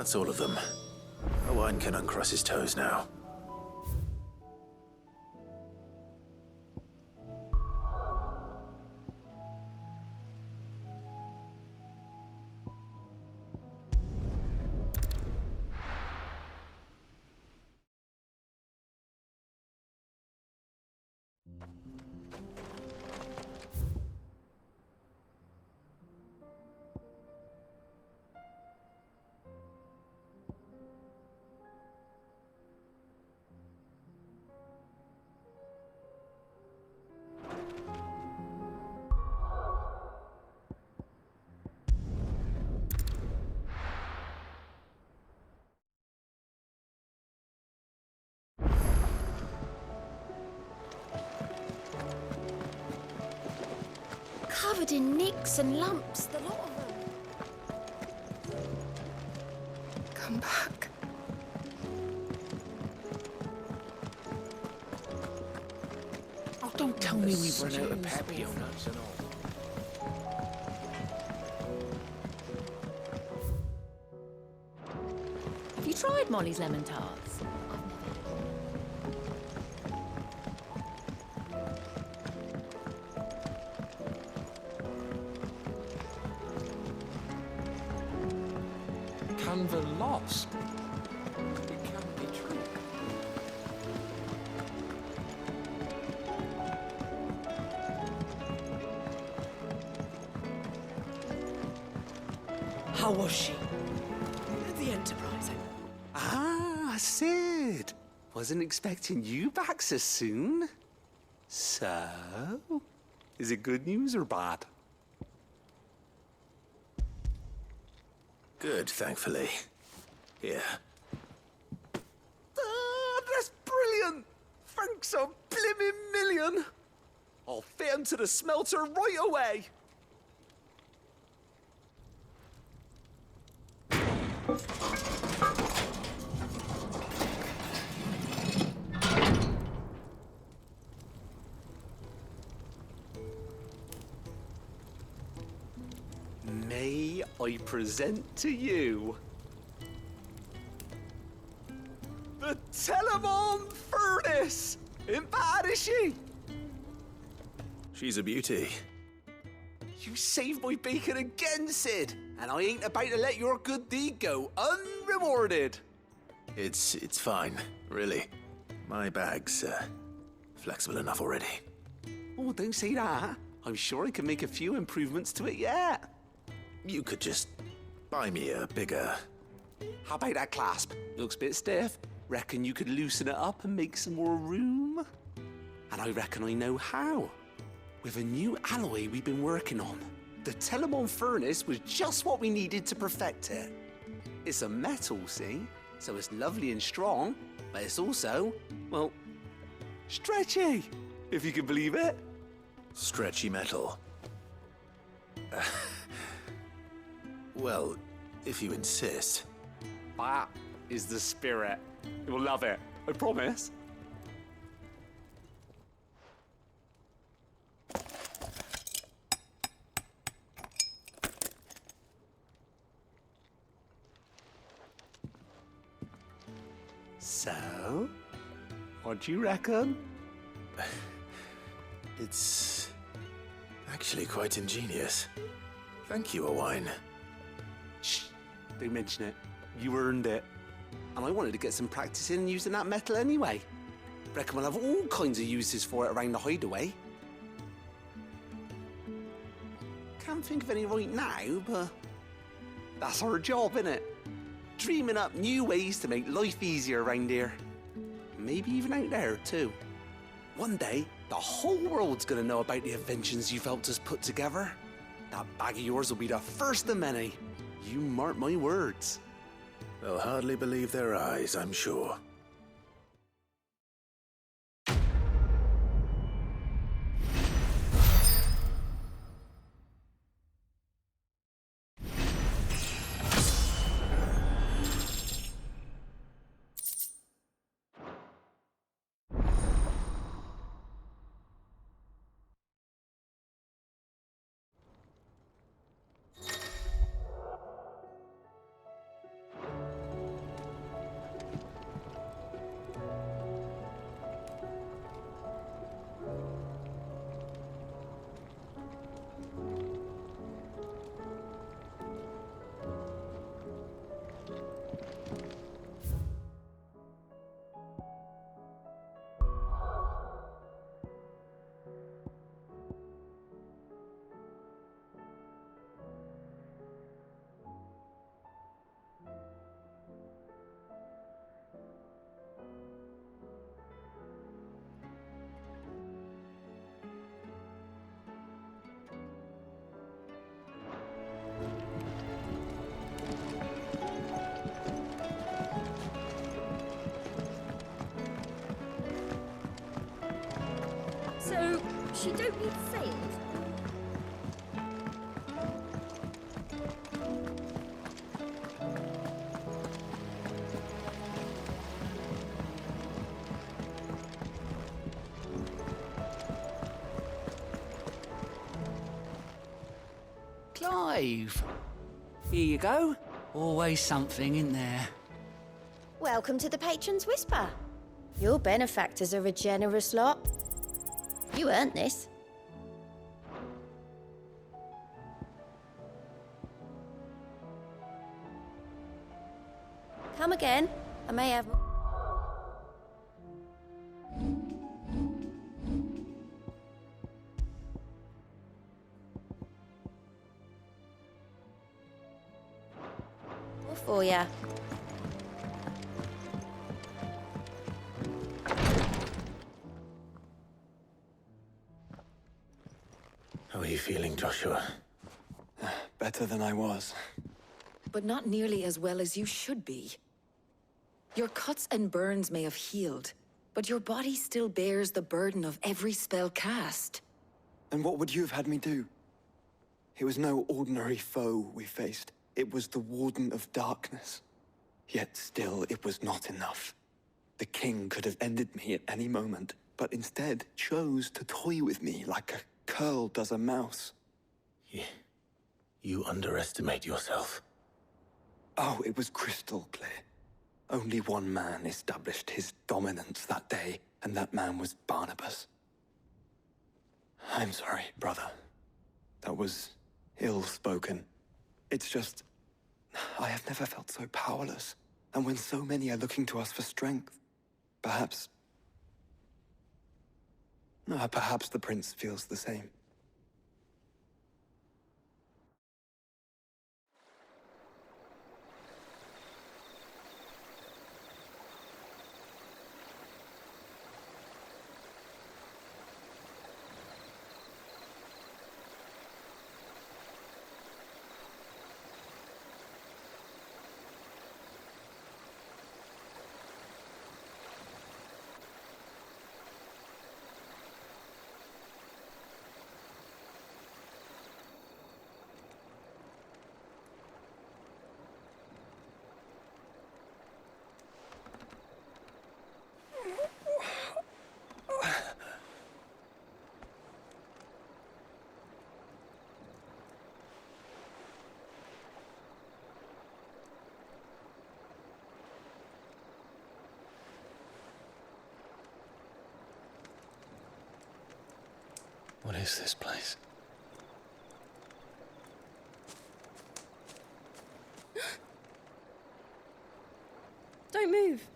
That's all of them. Owen can uncross his toes now. Covered in nicks and lumps, the lot of them. Come back. Oh, don't tell me we've run out of Papillons and all. Have you tried Molly's lemon tarts? Canva lost. It can't be true. How was she? The Enterprise. Ah, Sid. Wasn't expecting you back so soon. So, is it good news or bad? Good, thankfully. Here. Ah, that's brilliant! Thanks a blimmin' million! I'll fit into the smelter right away! present to you the Telemon Furnace! Ain't bad, is she? She's a beauty. You saved my bacon again, Sid, and I ain't about to let your good deed go unrewarded. It's fine, really. My bag's flexible enough already. Oh, don't say that. I'm sure I can make a few improvements to it yet. You could just buy me a bigger... How about that clasp? Looks a bit stiff. Reckon you could loosen it up and make some more room? And I reckon I know how. With a new alloy we've been working on. The Telemon Furnace was just what we needed to perfect it. It's a metal, see? So it's lovely and strong, but it's also, well, stretchy, if you can believe it. Stretchy metal. Well, if you insist. That is the spirit. You'll love it, I promise. So, what do you reckon? It's actually quite ingenious. Thank you, Owain. Shh, don't mention it. You earned it. And I wanted to get some practice in using that metal anyway. Reckon we'll have all kinds of uses for it around the hideaway. Can't think of any right now, but that's our job, innit? Dreaming up new ways to make life easier around here. Maybe even out there, too. One day, the whole world's gonna know about the inventions you've helped us put together. That bag of yours will be the first of many. You mark my words. They'll hardly believe their eyes, I'm sure. So, she don't need sails? Clive. Here you go. Always something in there. Welcome to the Patron's Whisper. Your benefactors are a generous lot. You earned this. Come again. I may have... more for ya. How are you feeling, Joshua? Better than I was. But not nearly as well as you should be. Your cuts and burns may have healed, but your body still bears the burden of every spell cast. And what would you have had me do? It was no ordinary foe we faced. It was the Warden of Darkness. Yet still, it was not enough. The king could have ended me at any moment, but instead chose to toy with me like a curl does a mouse. You underestimate yourself. Oh, it was crystal clear. Only one man established his dominance that day, and that man was Barnabas. I'm sorry, brother. That was ill-spoken. It's just, I have never felt so powerless. And when so many are looking to us for strength, perhaps the prince feels the same. What is this place? Don't move.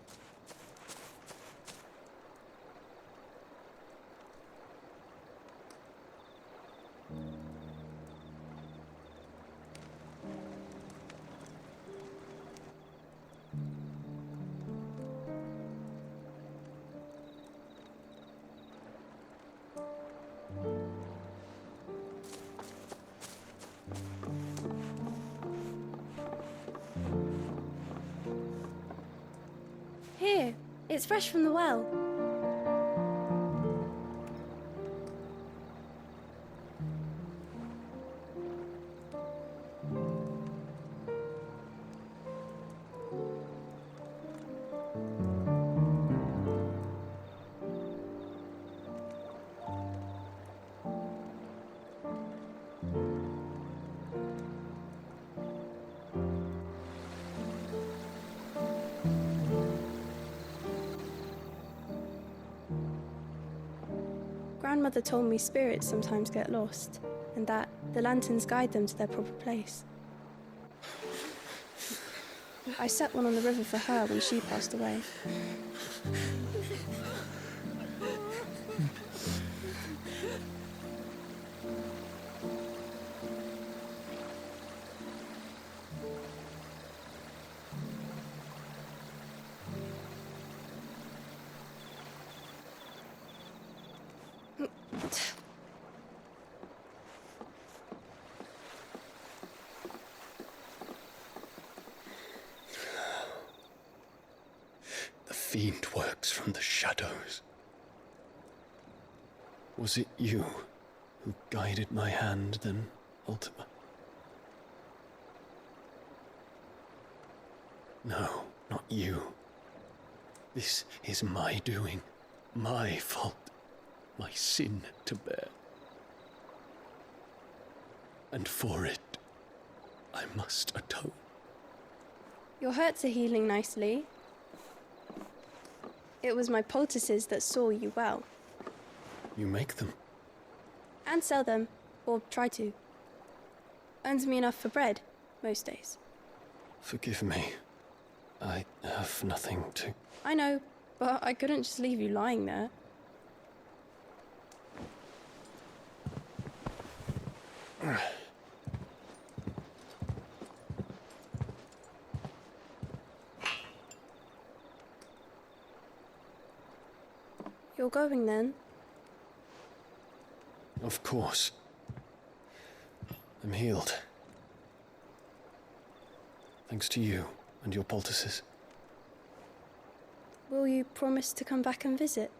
Here, it's fresh from the well. Grandmother told me spirits sometimes get lost, and that the lanterns guide them to their proper place. I set one on the river for her when she passed away. The fiend works from the shadows. Was it you who guided my hand then, Ultima? No, not you. This is my doing, my fault, my sin to bear. And for it, I must atone. Your hurts are healing nicely. It was my poultices that saw you well. You make them. And sell them, or try to. Earns me enough for bread, most days. Forgive me. I have nothing to... I know, but I couldn't just leave you lying there. You're going then? Of course. I'm healed. Thanks to you and your poultices. Will you promise to come back and visit?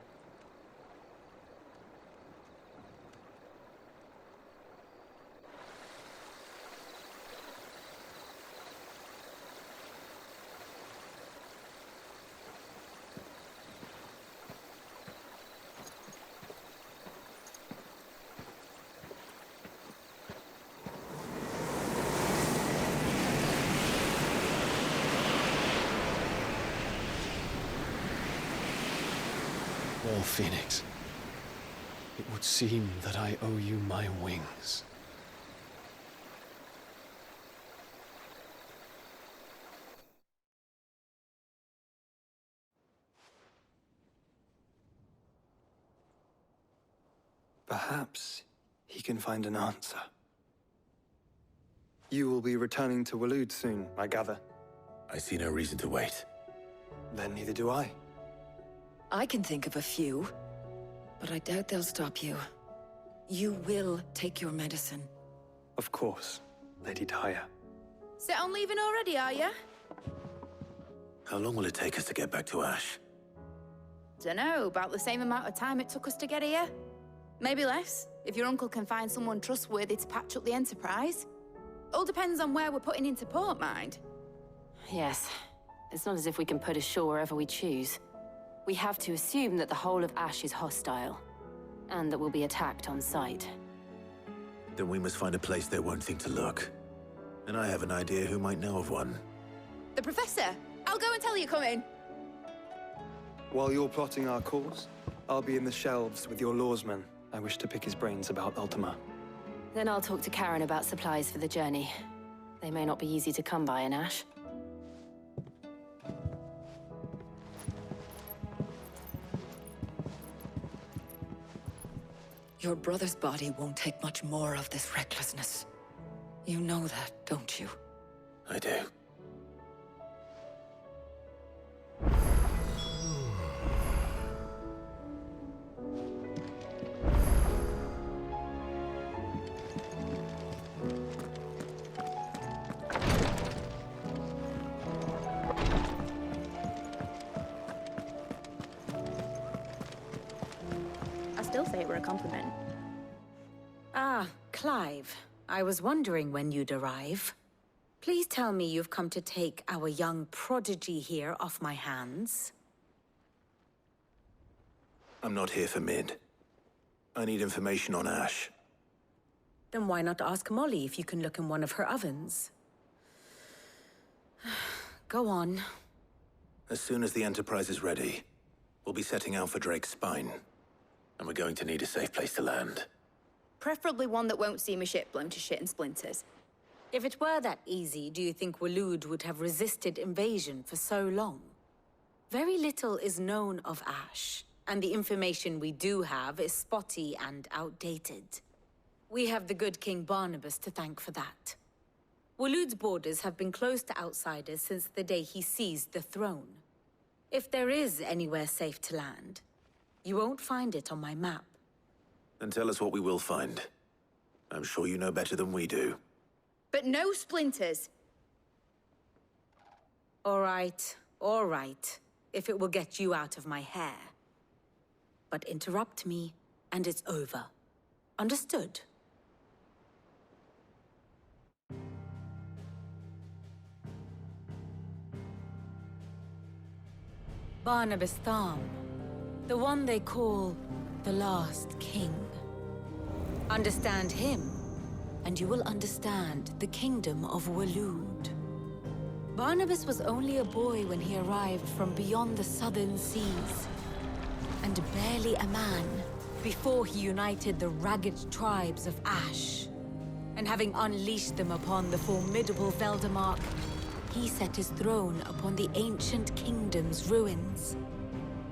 Well, Phoenix, it would seem that I owe you my wings. Perhaps he can find an answer. You will be returning to Waloed soon, I gather. I see no reason to wait. Then neither do I. I can think of a few, but I doubt they'll stop you. You will take your medicine. Of course, Lady Daya. Set on leaving already, are you? How long will it take us to get back to Ash? Dunno, about the same amount of time it took us to get here. Maybe less, if your uncle can find someone trustworthy to patch up the Enterprise. All depends on where we're putting into port, mind. Yes. It's not as if we can put ashore wherever we choose. We have to assume that the whole of Ash is hostile, and that we'll be attacked on sight. Then we must find a place they won't think to look. And I have an idea who might know of one. The Professor! I'll go and tell you coming! While you're plotting our course, I'll be in the shelves with your lawsman. I wish to pick his brains about Ultima. Then I'll talk to Karen about supplies for the journey. They may not be easy to come by in Ash. Your brother's body won't take much more of this recklessness. You know that, don't you? I do. I still say it were a compliment. Ah, Clive. I was wondering when you'd arrive. Please tell me you've come to take our young prodigy here off my hands. I'm not here for Mid. I need information on Ash. Then why not ask Molly if you can look in one of her ovens? Go on. As soon as the Enterprise is ready, we'll be setting out for Drake's Spine. And we're going to need a safe place to land. Preferably one that won't see my ship blown to shit and splinters. If it were that easy, do you think Waloed would have resisted invasion for so long? Very little is known of Ash, and the information we do have is spotty and outdated. We have the good King Barnabas to thank for that. Waloed's borders have been closed to outsiders since the day he seized the throne. If there is anywhere safe to land, you won't find it on my map. Then tell us what we will find. I'm sure you know better than we do. But no splinters! All right, if it will get you out of my hair. But interrupt me, and it's over. Understood? Barnabas Tham, the one they call the Last King. Understand him, and you will understand the kingdom of Waloed. Barnabas was only a boy when he arrived from beyond the southern seas, and barely a man before he united the ragged tribes of Ash. And having unleashed them upon the formidable Veldamark, he set his throne upon the ancient kingdom's ruins.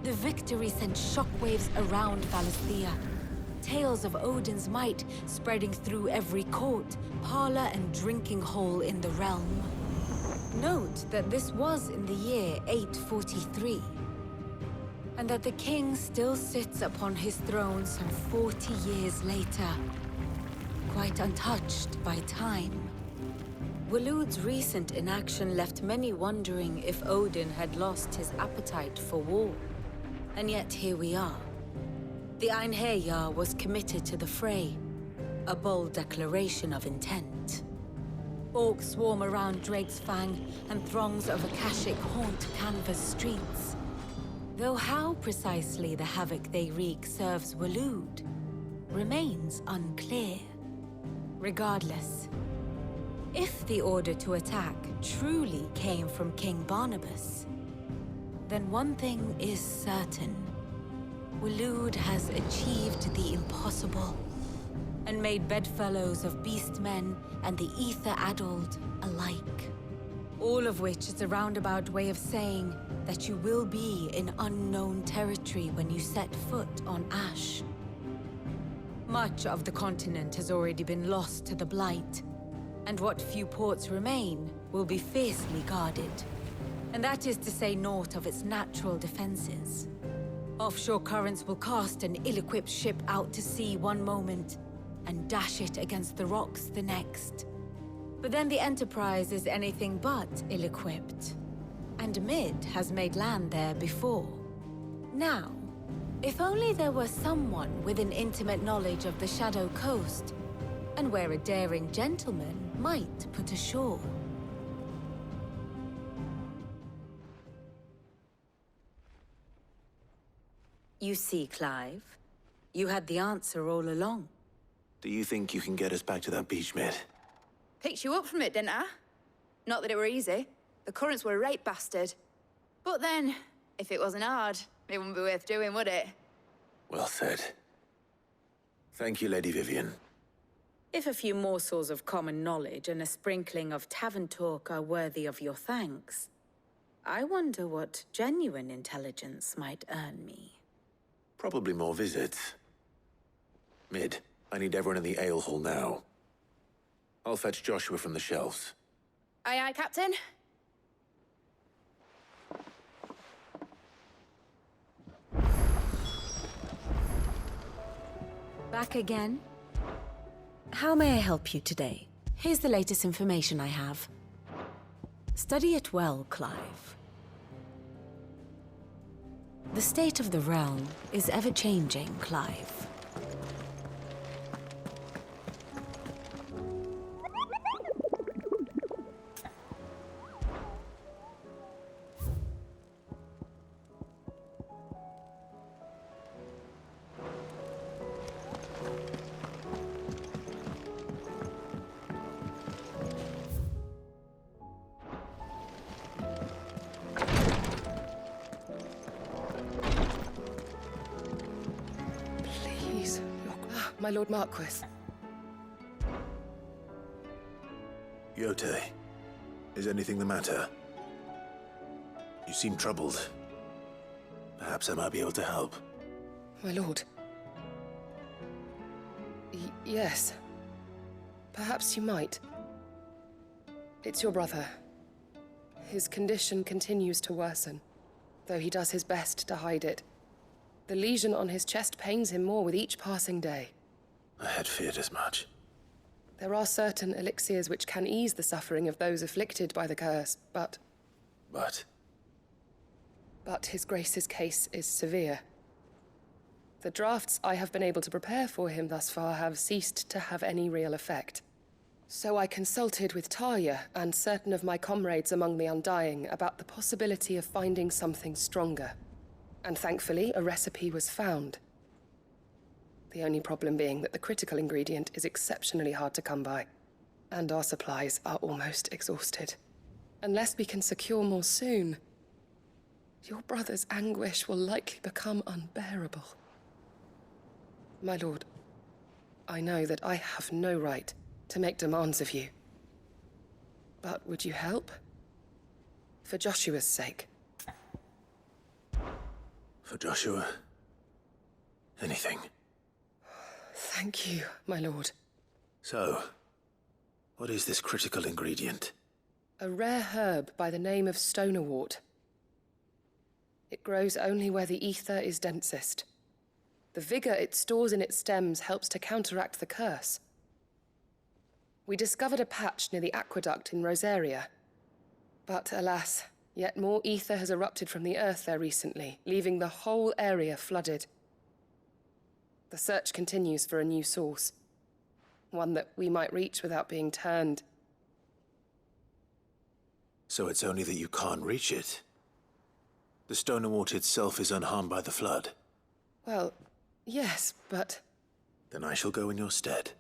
The victory sent shockwaves around Valisthea. Tales of Odin's might spreading through every court, parlor, and drinking hole in the realm. Note that this was in the year 843, and that the king still sits upon his throne some 40 years later, quite untouched by time. Waloed's recent inaction left many wondering if Odin had lost his appetite for war. And yet here we are. The Einherjar was committed to the fray, a bold declaration of intent. Orcs swarm around Drake's Fang, and throngs of Akashic haunt Canvas streets. Though how precisely the havoc they wreak serves Waloed remains unclear. Regardless, if the order to attack truly came from King Barnabas, then one thing is certain. Waloed has achieved the impossible and made bedfellows of beastmen and the ether-addled alike. All of which is a roundabout way of saying that you will be in unknown territory when you set foot on Ash. Much of the continent has already been lost to the Blight, and what few ports remain will be fiercely guarded. And that is to say naught of its natural defenses. Offshore currents will cast an ill-equipped ship out to sea one moment, and dash it against the rocks the next. But then the Enterprise is anything but ill-equipped. And Mid has made land there before. Now, if only there were someone with an intimate knowledge of the Shadow Coast, and where a daring gentleman might put ashore. You see, Clive, you had the answer all along. Do you think you can get us back to that beach, Mid? Picked you up from it, didn't I? Not that it were easy. The currents were a right bastard. But then, if it wasn't hard, it wouldn't be worth doing, would it? Well said. Thank you, Lady Vivian. If a few morsels of common knowledge and a sprinkling of tavern talk are worthy of your thanks, I wonder what genuine intelligence might earn me. Probably more visits. Mid, I need everyone in the ale hall now. I'll fetch Joshua from the shelves. Aye, aye, Captain. Back again? How may I help you today? Here's the latest information I have. Study it well, Clive. The state of the realm is ever-changing, Clive. My Lord Marquis. Yote, is anything the matter? You seem troubled. Perhaps I might be able to help. My lord. Yes. Perhaps you might. It's your brother. His condition continues to worsen, though he does his best to hide it. The lesion on his chest pains him more with each passing day. I had feared as much. There are certain elixirs which can ease the suffering of those afflicted by the curse, but... But His Grace's case is severe. The drafts I have been able to prepare for him thus far have ceased to have any real effect. So I consulted with Talia and certain of my comrades among the Undying about the possibility of finding something stronger. And thankfully, a recipe was found. The only problem being that the critical ingredient is exceptionally hard to come by, and our supplies are almost exhausted. Unless we can secure more soon, your brother's anguish will likely become unbearable. My lord, I know that I have no right to make demands of you. But would you help? For Joshua's sake. For Joshua? Anything. Thank you, my lord. So, what is this critical ingredient? A rare herb by the name of stonerwort. It grows only where the ether is densest. The vigor it stores in its stems helps to counteract the curse. We discovered a patch near the aqueduct in Rosaria. But alas, yet more ether has erupted from the earth there recently, leaving the whole area flooded. The search continues for a new source. One that we might reach without being turned. So it's only that you can't reach it? The Stonerwort itself is unharmed by the flood? Well, yes, but... Then I shall go in your stead.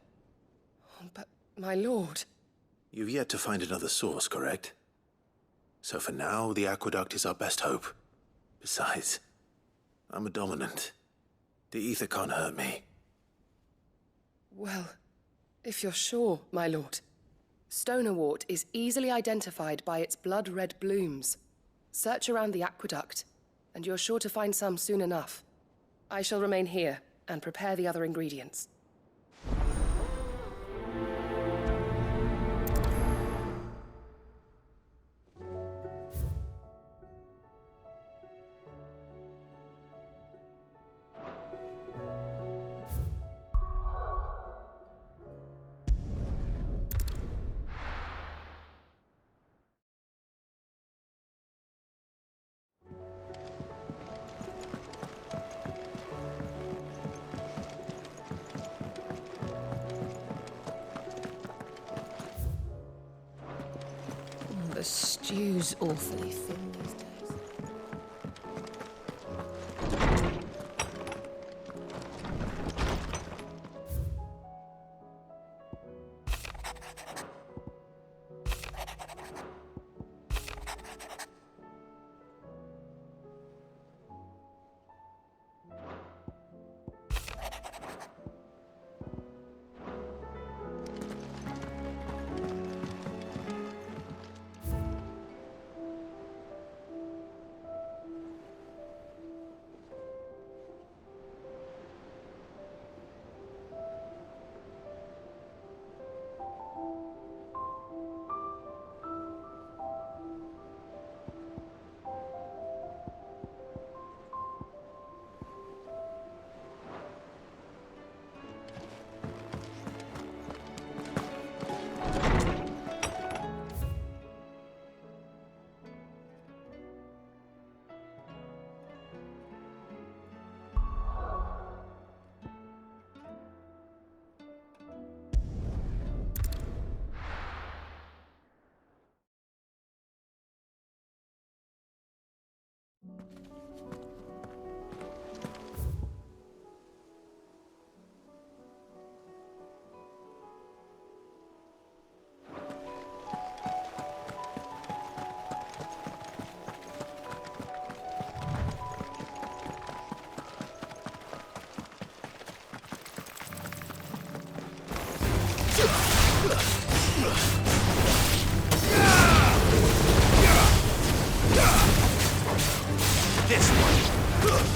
But, my lord... You've yet to find another source, correct? So for now, the aqueduct is our best hope. Besides, I'm a dominant. The ether can't hurt me. Well, if you're sure, my lord. Stonerwort is easily identified by its blood-red blooms. Search around the aqueduct, and you're sure to find some soon enough. I shall remain here and prepare the other ingredients. The stew's awfully thin these days.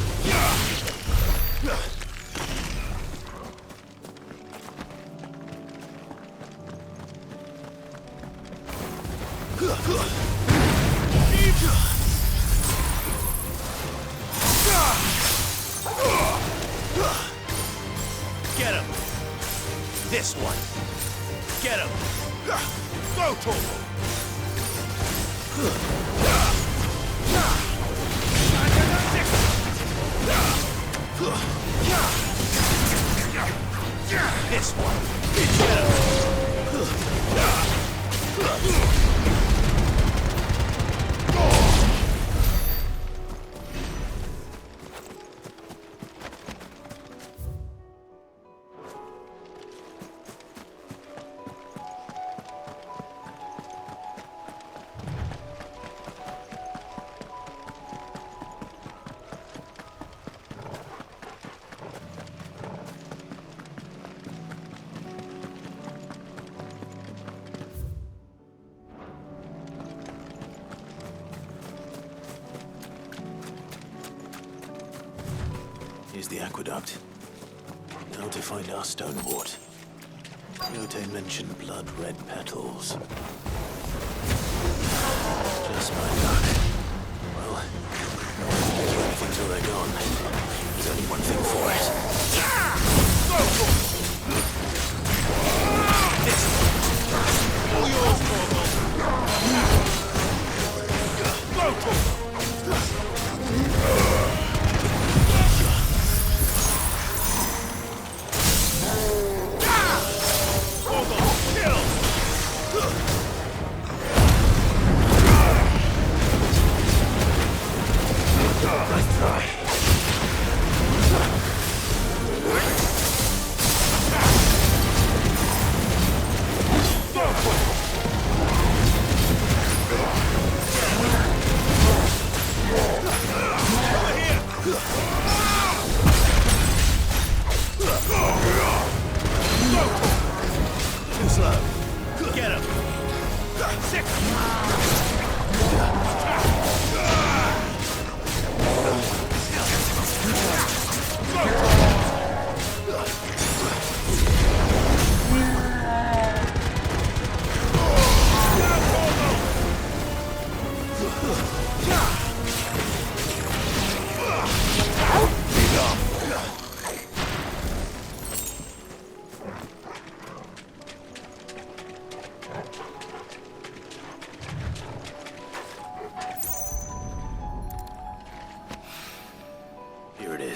This one. Get him. This one. Get him. Go to him. This one. Get him. Here's the aqueduct. Now to find our Stonewort. Yote mentioned blood-red petals. Just my luck. Well, no one can do anything till they're gone. There's only one thing for it. This. All yours,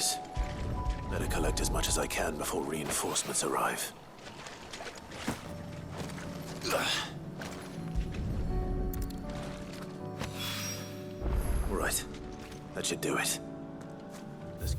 is. Better collect as much as I can before reinforcements arrive. All right. That should do it. Let's...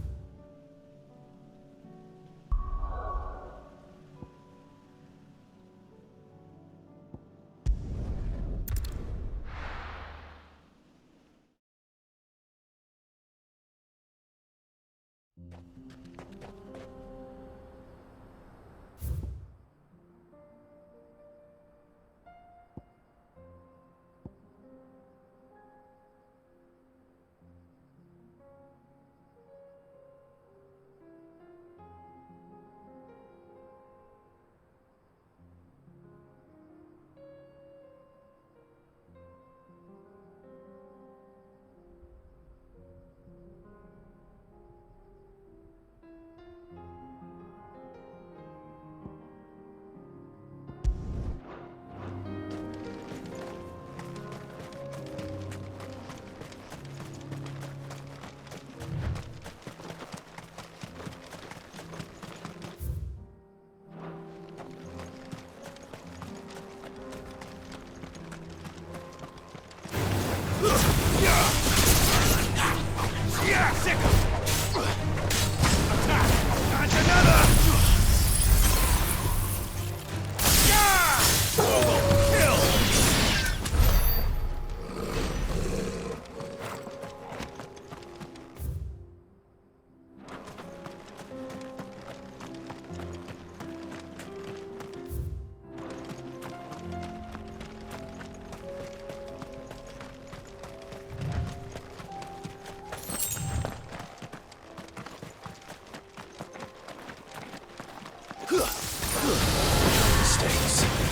Mistakes.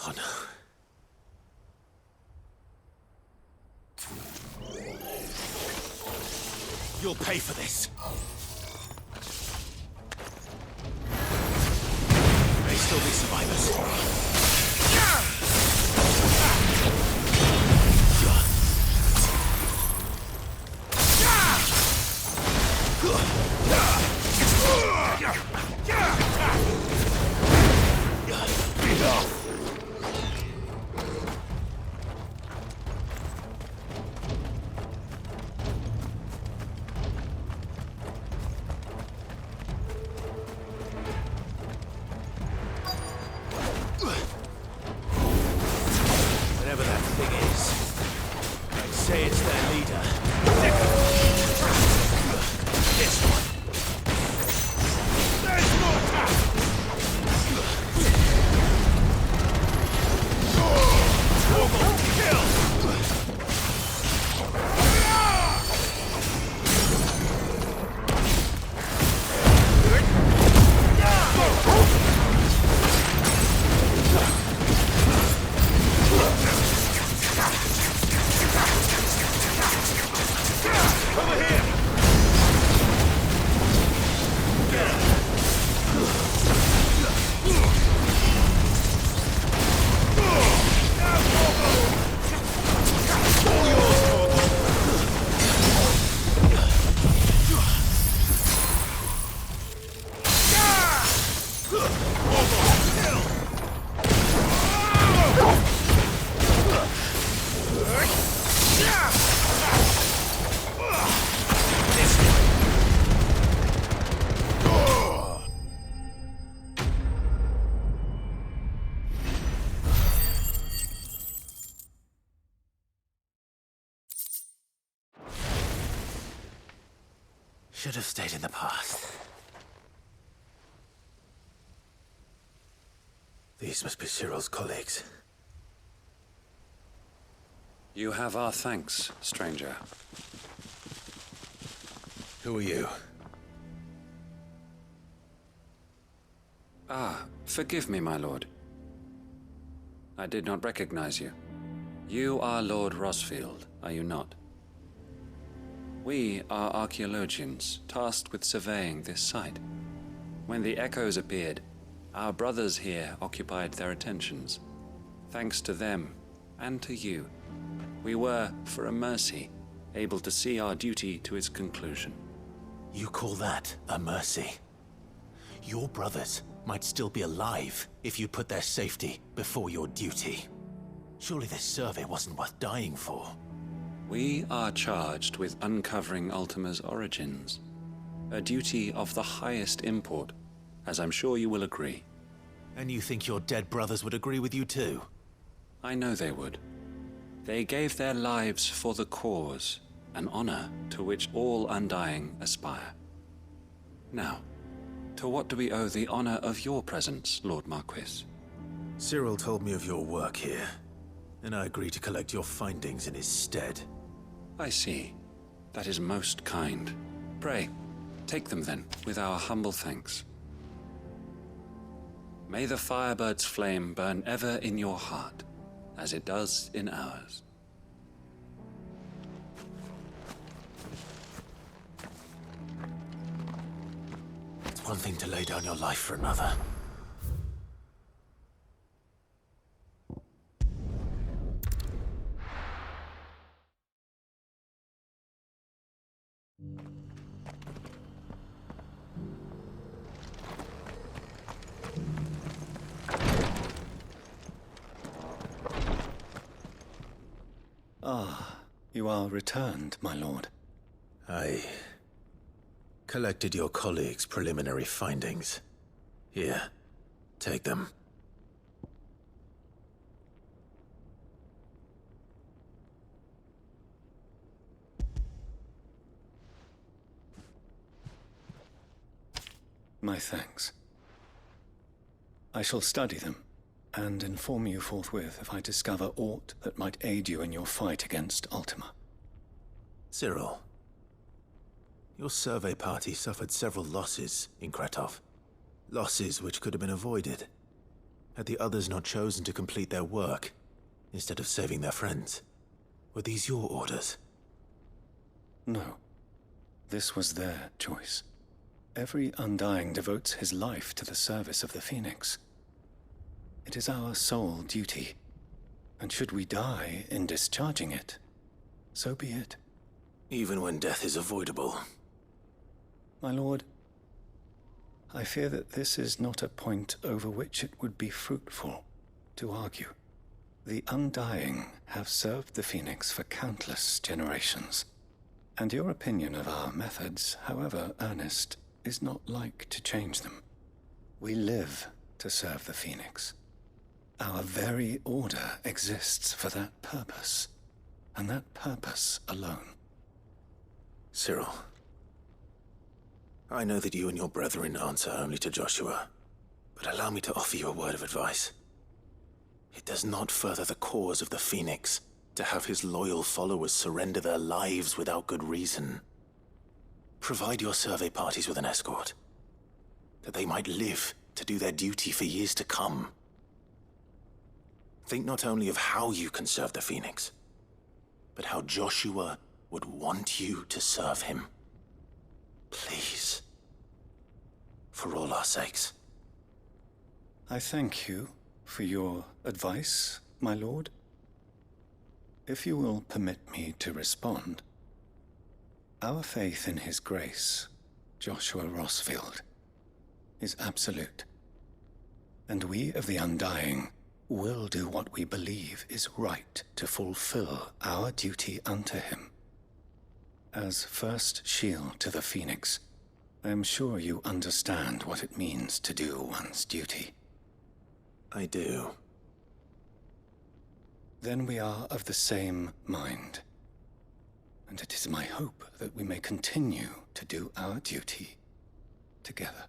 Oh no. You'll pay for this. May still be survivors. Whatever that thing is, I'd say it's their leader. This one. There's more attack! Kill! Over here! Should have stayed in the past. These must be Cyril's colleagues. You have our thanks, stranger. Who are you? Ah, forgive me, my lord. I did not recognize you. You are Lord Rosfield, are you not? We are archaeologians, tasked with surveying this site. When the echoes appeared, our brothers here occupied their attentions. Thanks to them, and to you, we were, for a mercy, able to see our duty to its conclusion. You call that a mercy? Your brothers might still be alive if you put their safety before your duty. Surely this survey wasn't worth dying for. We are charged with uncovering Ultima's origins. A duty of the highest import, as I'm sure you will agree. And you think your dead brothers would agree with you too? I know they would. They gave their lives for the cause, an honor to which all Undying aspire. Now, to what do we owe the honor of your presence, Lord Marquis? Cyril told me of your work here, and I agreed to collect your findings in his stead. I see. That is most kind. Pray, take them then, with our humble thanks. May the Firebird's flame burn ever in your heart, as it does in ours. It's one thing to lay down your life for another. Ah, you are returned, my lord. I collected your colleagues' preliminary findings. Here, take them. My thanks. I shall study them, and inform you forthwith if I discover aught that might aid you in your fight against Ultima. Cyril, your survey party suffered several losses in Kretov. Losses which could have been avoided. Had the others not chosen to complete their work, instead of saving their friends? Were these your orders? No. This was their choice. Every Undying devotes his life to the service of the Phoenix. It is our sole duty, and should we die in discharging it, so be it. Even when death is avoidable. My lord, I fear that this is not a point over which it would be fruitful to argue. The Undying have served the Phoenix for countless generations, and your opinion of our methods, however earnest, is not like to change them. We live to serve the Phoenix. Our very order exists for that purpose, and that purpose alone. Cyril, I know that you and your brethren answer only to Joshua, but allow me to offer you a word of advice. It does not further the cause of the Phoenix to have his loyal followers surrender their lives without good reason. Provide your survey parties with an escort, that they might live to do their duty for years to come. Think not only of how you can serve the Phoenix, but how Joshua would want you to serve him. Please. For all our sakes. I thank you for your advice, my lord. If you will permit me to respond, our faith in his grace, Joshua Rossfield, is absolute. And we of the Undying will do what we believe is right to fulfill our duty unto him. As first shield to the Phoenix, I am sure you understand what it means to do one's duty. I do. Then we are of the same mind. And it is my hope that we may continue to do our duty together.